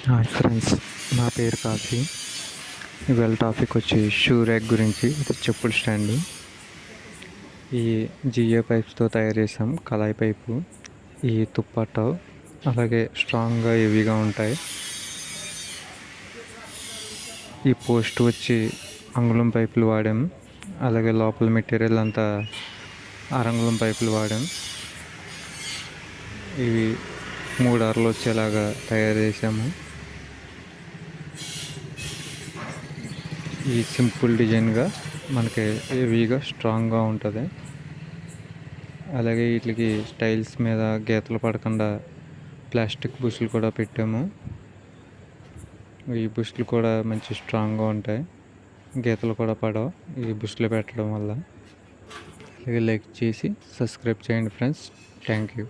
Hi friends, నా పేరు coffee. ఇవాళ టాపిక్ వచ్చి షూ ర్యాక్ గురించి. ఇది చెప్పుల స్టాండ్. ఈ జిఏ పైప్స్తో తయారు చేసాం. కళాయి పైపు, ఈ తుప్పట్ట అలాగే స్ట్రాంగ్గా హెవీగా ఉంటాయి. ఈ పోస్ట్ వచ్చి అంగుళం పైపులు వాడాం. అలాగే లోపల మెటీరియల్ అంతా అరంగుళం పైపులు వాడాం. ఇవి 3 అరలు వచ్చేలాగా తయారు చేసాము. ఈ సింపుల్ డిజైన్గా మనకి హెవీగా స్ట్రాంగ్గా ఉంటుంది. అలాగే వీటికి స్టైల్స్ మీద గీతలు పడకుండా ప్లాస్టిక్ బుష్లు కూడా పెట్టాము. ఈ బుష్లు కూడా మంచి స్ట్రాంగ్గా ఉంటాయి, గీతలు కూడా పడవు ఈ బుష్లు పెట్టడం వల్ల. అలాగే లైక్ చేసి సబ్స్క్రైబ్ చేయండి ఫ్రెండ్స్. Thank you.